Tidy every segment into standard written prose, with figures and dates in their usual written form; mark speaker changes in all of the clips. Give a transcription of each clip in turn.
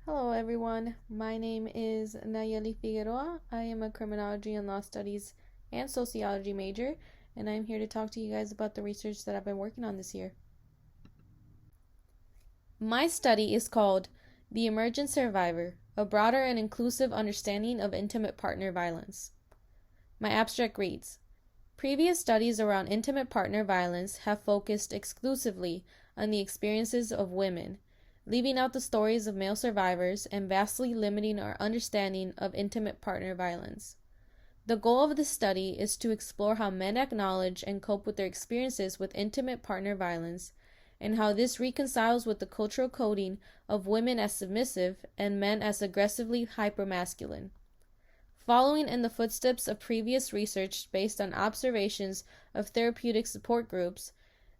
Speaker 1: Hello, everyone. My name is Nayeli Figueroa. I am a Criminology and Law Studies and Sociology major, and I'm here to talk to you guys about the research that I've been working on this year. My study is called The Emergent Survivor, a broader and inclusive understanding of intimate partner violence. My abstract reads, previous studies around intimate partner violence have focused exclusively on the experiences of women, leaving out the stories of male survivors and vastly limiting our understanding of intimate partner violence. The goal of this study is to explore how men acknowledge and cope with their experiences with intimate partner violence, and how this reconciles with the cultural coding of women as submissive and men as aggressively hypermasculine. Following in the footsteps of previous research based on observations of therapeutic support groups,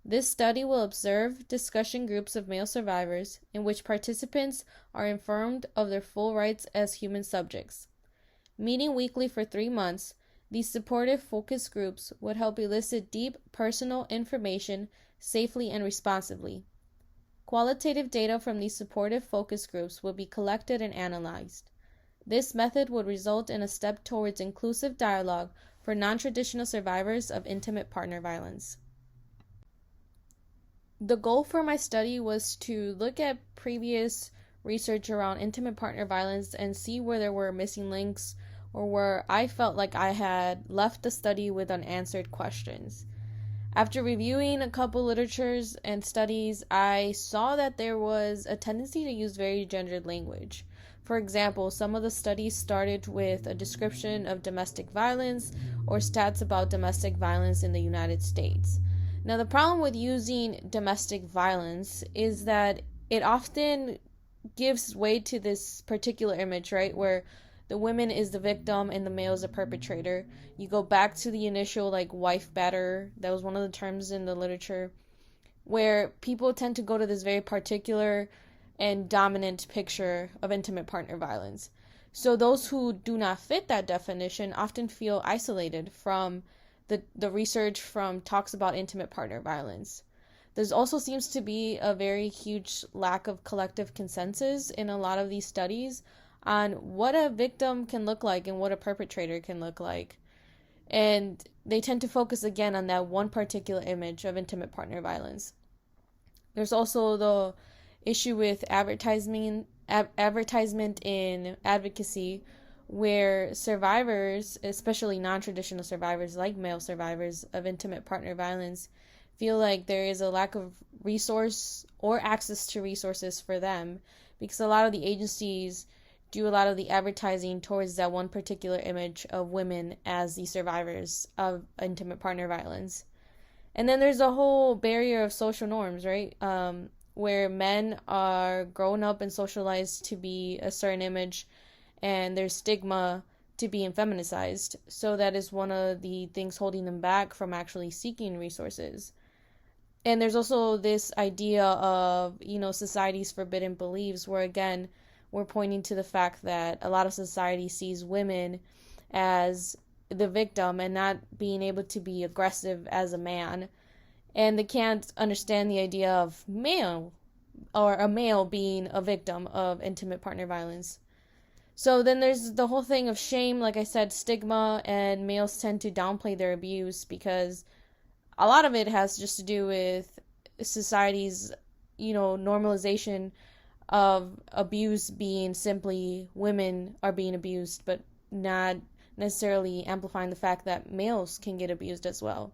Speaker 1: this study will observe discussion groups of male survivors in which participants are informed of their full rights as human subjects. Meeting weekly for 3 months, these supportive focus groups would help elicit deep personal information safely and responsibly. Qualitative data from these supportive focus groups will be collected and analyzed. This method would result in a step towards inclusive dialogue for non-traditional survivors of intimate partner violence. The goal for my study was to look at previous research around intimate partner violence and see where there were missing links or where I felt like I had left the study with unanswered questions. After reviewing a couple literatures and studies, I saw that there was a tendency to use very gendered language. For example, some of the studies started with a description of domestic violence or stats about domestic violence in the United States. Now, the problem with using domestic violence is that it often gives way to this particular image, right, where the woman is the victim and the male is the perpetrator. You go back to the initial, wife batter. That was one of the terms in the literature, where people tend to go to this very particular and dominant picture of intimate partner violence. So those who do not fit that definition often feel isolated from the research from talks about intimate partner violence. There also seems to be a very huge lack of collective consensus in a lot of these studies on what a victim can look like and what a perpetrator can look like. And they tend to focus again on that one particular image of intimate partner violence. There's also the issue with advertisement in advocacy, where survivors, especially non-traditional survivors like male survivors of intimate partner violence, feel like there is a lack of resource or access to resources for them because a lot of the agencies do a lot of the advertising towards that one particular image of women as the survivors of intimate partner violence. And then there's a whole barrier of social norms, right? Where men are grown up and socialized to be a certain image, and there's stigma to being feminicized. So that is one of the things holding them back from actually seeking resources. And there's also this idea of, society's forbidden beliefs, where again, we're pointing to the fact that a lot of society sees women as the victim and not being able to be aggressive as a man. And they can't understand the idea of a male being a victim of intimate partner violence. So then there's the whole thing of shame, like I said, stigma, and males tend to downplay their abuse because a lot of it has just to do with society's, normalization of abuse being simply women are being abused, but not necessarily amplifying the fact that males can get abused as well.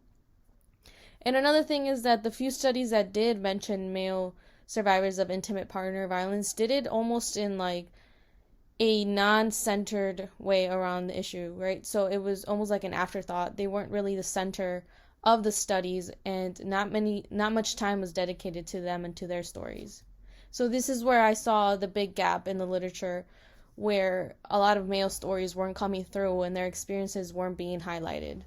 Speaker 1: And another thing is that the few studies that did mention male survivors of intimate partner violence did it almost in a non-centered way around the issue, right? So it was almost like an afterthought. They weren't really the center of the studies, and not much time was dedicated to them and to their stories. So this is where I saw the big gap in the literature, where a lot of male stories weren't coming through and their experiences weren't being highlighted.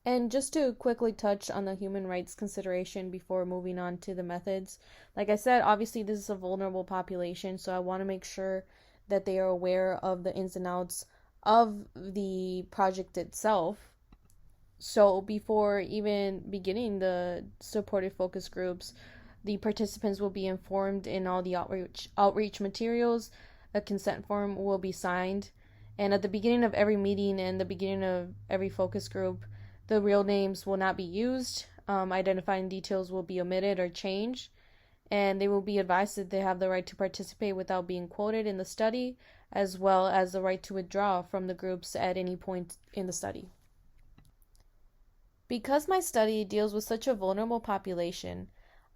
Speaker 1: And just to quickly touch on the human rights consideration before moving on to the methods, like I said, obviously this is a vulnerable population, so I want to make sure that they are aware of the ins and outs of the project itself. So before even beginning the supportive focus groups, The participants will be informed in all the outreach materials. A consent form will be signed. And at the beginning of every meeting and the beginning of every focus group, the real names will not be used. Identifying details will be omitted or changed. And they will be advised that they have the right to participate without being quoted in the study, as well as the right to withdraw from the groups at any point in the study. Because my study deals with such a vulnerable population,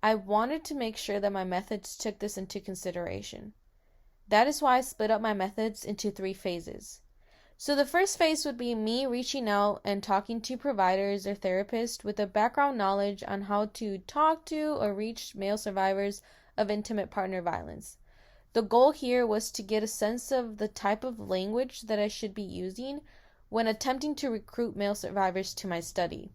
Speaker 1: I wanted to make sure that my methods took this into consideration. That is why I split up my methods into 3 phases. So the first phase would be me reaching out and talking to providers or therapists with a background knowledge on how to talk to or reach male survivors of intimate partner violence. The goal here was to get a sense of the type of language that I should be using when attempting to recruit male survivors to my study.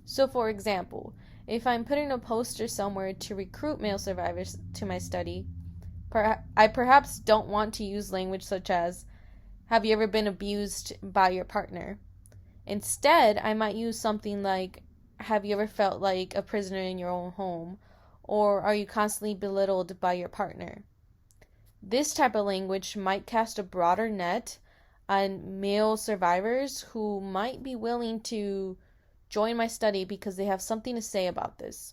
Speaker 1: So for example, if I'm putting a poster somewhere to recruit male survivors to my study, I perhaps don't want to use language such as, "Have you ever been abused by your partner?" Instead, I might use something like, "Have you ever felt like a prisoner in your own home?" Or, "Are you constantly belittled by your partner?" This type of language might cast a broader net on male survivors who might be willing to join my study because they have something to say about this.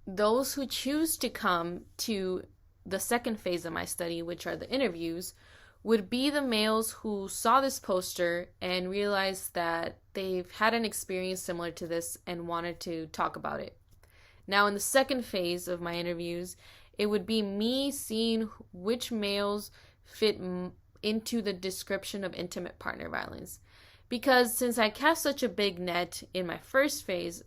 Speaker 1: Those who choose to come to the second phase of my study, which are the interviews, would be the males who saw this poster and realized that they've had an experience similar to this and wanted to talk about it. Now, in the second phase of my interviews, it would be me seeing which males fit into the description of intimate partner violence. Because since I cast such a big net in my first phase,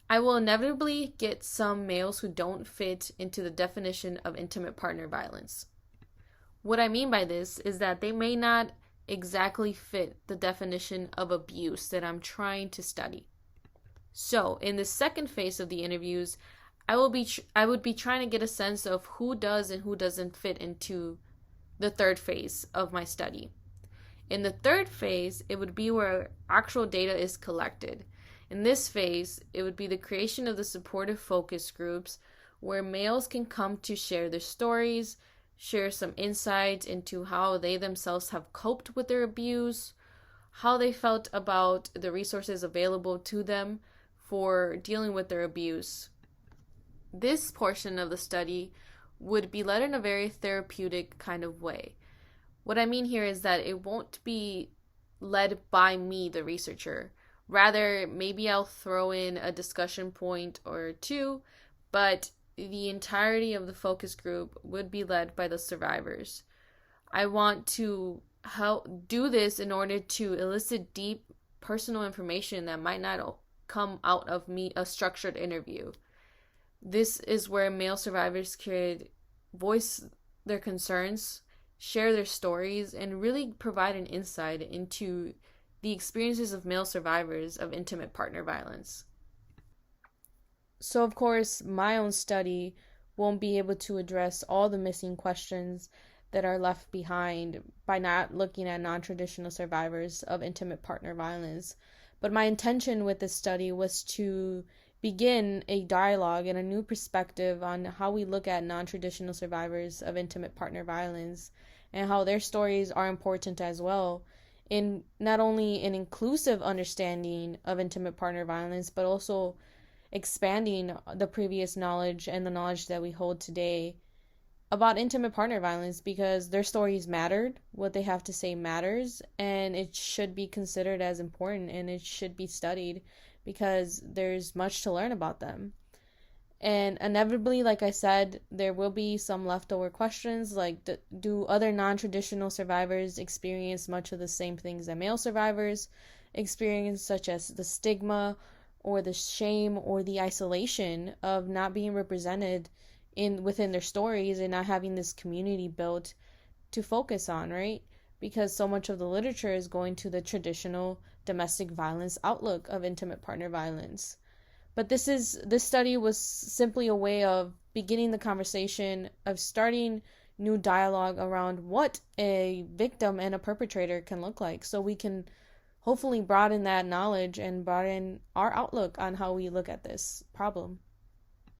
Speaker 1: I will inevitably get some males who don't fit into the definition of intimate partner violence. What I mean by this is that they may not exactly fit the definition of abuse that I'm trying to study. So, in the second phase of the interviews, I would be trying to get a sense of who does and who doesn't fit into the third phase of my study. In the third phase, it would be where actual data is collected. In this phase, it would be the creation of the supportive focus groups where males can come to share their stories, share some insights into how they themselves have coped with their abuse, how they felt about the resources available to them for dealing with their abuse. This portion of the study would be led in a very therapeutic kind of way. What I mean here is that it won't be led by me, the researcher. Rather, maybe I'll throw in a discussion point or two, but the entirety of the focus group would be led by the survivors. I want to help do this in order to elicit deep personal information that might not come out of a structured interview. This is where male survivors could voice their concerns, share their stories, and really provide an insight into the experiences of male survivors of intimate partner violence. So, of course, my own study won't be able to address all the missing questions that are left behind by not looking at non-traditional survivors of intimate partner violence. But my intention with this study was to begin a dialogue and a new perspective on how we look at non-traditional survivors of intimate partner violence and how their stories are important as well in not only an inclusive understanding of intimate partner violence, but also expanding the previous knowledge and the knowledge that we hold today about intimate partner violence, because their stories mattered, what they have to say matters, and it should be considered as important and it should be studied because there's much to learn about them. And inevitably, like I said, there will be some leftover questions like, do other non-traditional survivors experience much of the same things that male survivors experience, such as the stigma or the shame or the isolation of not being represented within their stories and not having this community built to focus on, right? Because so much of the literature is going to the traditional domestic violence outlook of intimate partner violence. But this study was simply a way of beginning the conversation, of starting new dialogue around what a victim and a perpetrator can look like, so we can hopefully broaden that knowledge and broaden our outlook on how we look at this problem.